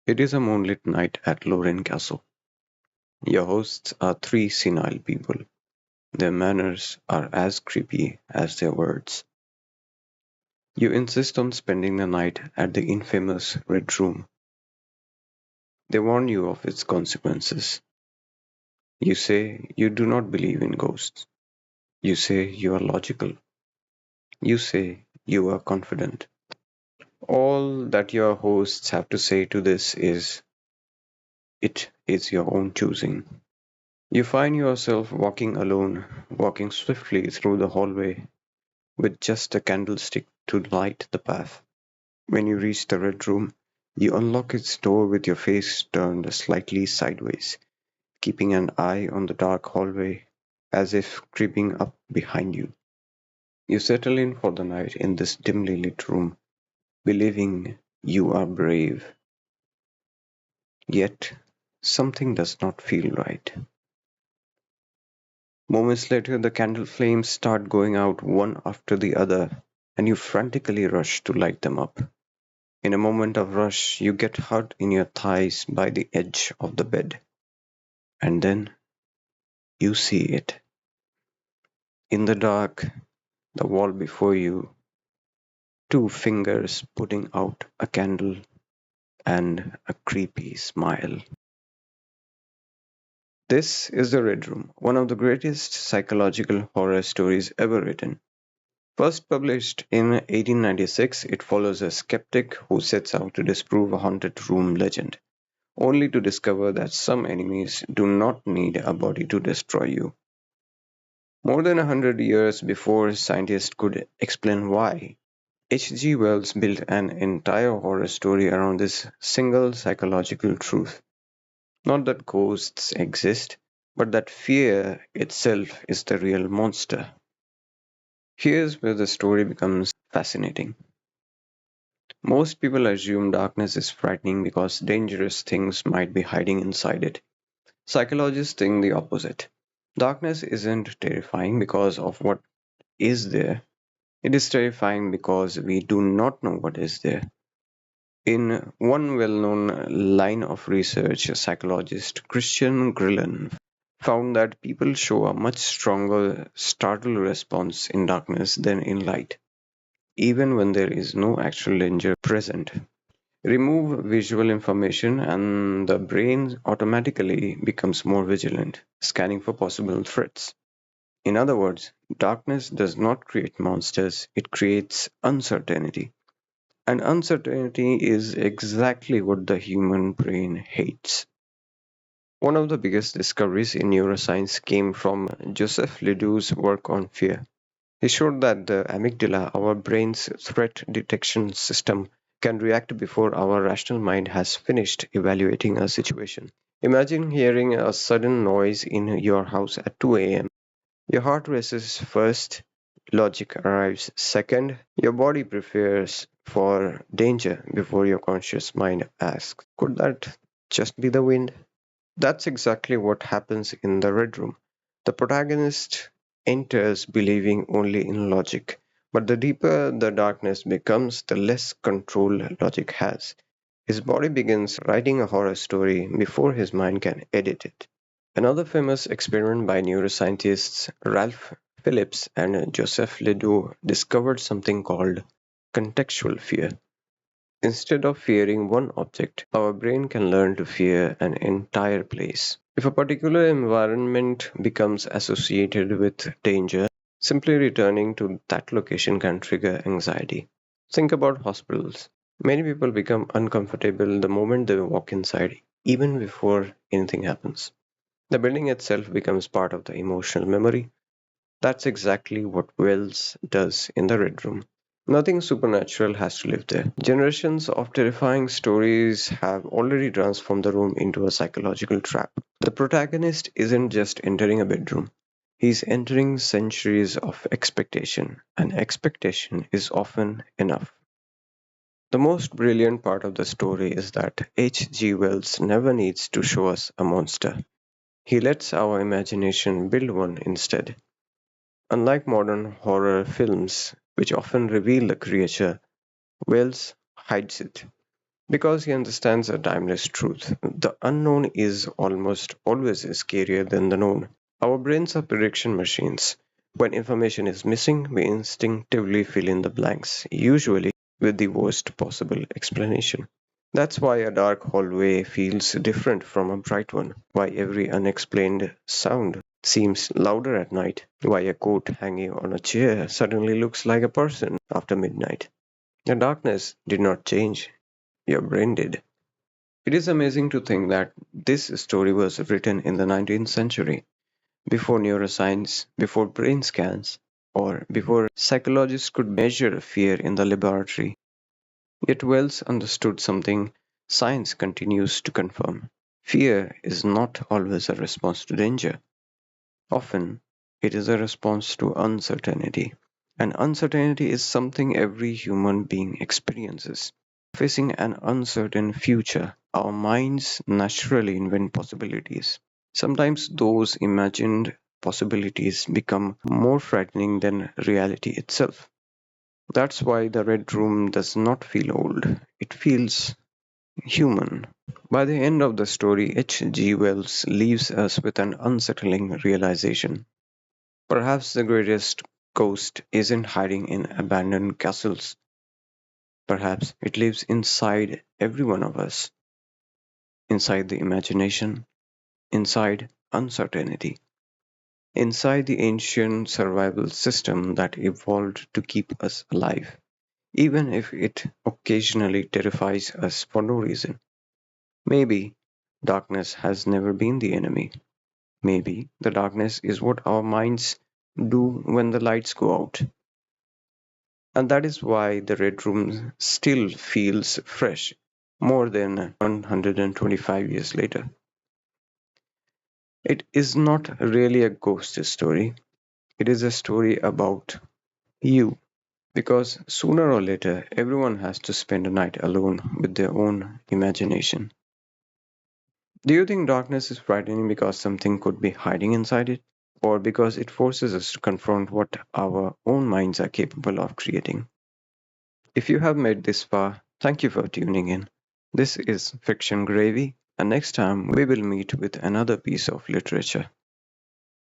It is a moonlit night at Lorraine Castle. Your hosts are three senile people. Their manners are as creepy as their words. You insist on spending the night at the infamous Red Room. They warn you of its consequences. You say you do not believe in ghosts. You say you are logical. You say you are confident. All that your hosts have to say to this is, it is your own choosing. You find yourself walking alone, walking swiftly through the hallway with just a candlestick to light the path. When you reach the Red Room, you unlock its door with your face turned slightly sideways, keeping an eye on the dark hallway as if creeping up behind you. You settle in for the night in this dimly lit room, believing you are brave. Yet, something does not feel right. Moments later, the candle flames start going out one after the other, and you frantically rush to light them up. In a moment of rush, you get hurt in your thighs by the edge of the bed. And then you see it. In the dark, the wall before you, two fingers putting out a candle and a creepy smile. This is The Red Room, one of the greatest psychological horror stories ever written. First published in 1896, it follows a skeptic who sets out to disprove a haunted room legend, only to discover that some enemies do not need a body to destroy you. More than 100 years before scientists could explain why, H. G. Wells built an entire horror story around this single psychological truth. Not that ghosts exist, but that fear itself is the real monster. Here's where the story becomes fascinating. Most people assume darkness is frightening because dangerous things might be hiding inside it. Psychologists think the opposite. Darkness isn't terrifying because of what is there, it is terrifying because we do not know what is there. In one well known line of research, psychologist Christian Grillen found that people show a much stronger startle response in darkness than in light, even when there is no actual danger present. Remove visual information and the brain automatically becomes more vigilant, scanning for possible threats. In other words, darkness does not create monsters, it creates uncertainty. And uncertainty is exactly what the human brain hates. One of the biggest discoveries in neuroscience came from Joseph Ledoux's work on fear. He showed that the amygdala, our brain's threat detection system, can react before our rational mind has finished evaluating a situation. Imagine hearing a sudden noise in your house at 2 a.m. Your heart races first, logic arrives second, your body prepares for danger before your conscious mind asks, could that just be the wind? That's exactly what happens in the Red Room. The protagonist enters believing only in logic, but the deeper the darkness becomes, the less control logic has. His body begins writing a horror story before his mind can edit it. Another famous experiment by neuroscientists Ralph Phillips and Joseph Ledoux discovered something called contextual fear. Instead of fearing one object, our brain can learn to fear an entire place. If a particular environment becomes associated with danger, simply returning to that location can trigger anxiety. Think about hospitals. Many people become uncomfortable the moment they walk inside, even before anything happens. The building itself becomes part of the emotional memory. That's exactly what Wells does in the Red Room. Nothing supernatural has to live there. Generations of terrifying stories have already transformed the room into a psychological trap. The protagonist isn't just entering a bedroom, he's entering centuries of expectation, and expectation is often enough. The most brilliant part of the story is that H. G. Wells never needs to show us a monster. He lets our imagination build one instead. Unlike modern horror films, which often reveal the creature, Wells hides it. Because he understands a timeless truth. The unknown is almost always scarier than the known. Our brains are prediction machines. When information is missing, we instinctively fill in the blanks, usually with the worst possible explanation. That's why a dark hallway feels different from a bright one, why every unexplained sound seems louder at night, why a coat hanging on a chair suddenly looks like a person after midnight. The darkness did not change, your brain did. It is amazing to think that this story was written in the 19th century, before neuroscience, before brain scans, or before psychologists could measure fear in the laboratory. Yet Wells understood something science continues to confirm. Fear is not always a response to danger. Often, it is a response to uncertainty. And uncertainty is something every human being experiences. Facing an uncertain future, our minds naturally invent possibilities. Sometimes those imagined possibilities become more frightening than reality itself. That's why the Red Room does not feel old, it feels human. By the end of the story, H. G. Wells leaves us with an unsettling realization. Perhaps the greatest ghost isn't hiding in abandoned castles. Perhaps it lives inside every one of us, inside the imagination, inside uncertainty, inside the ancient survival system that evolved to keep us alive, even if it occasionally terrifies us for no reason. Maybe darkness has never been the enemy. Maybe the darkness is what our minds do when the lights go out. And that is why the Red Room still feels fresh more than 125 years later. It is not really a ghost story, it is a story about you. Because sooner or later, everyone has to spend a night alone with their own imagination. Do you think darkness is frightening because something could be hiding inside it? Or because it forces us to confront what our own minds are capable of creating? If you have made this far, thank you for tuning in. This is Fiction Gravy, and next time we will meet with another piece of literature.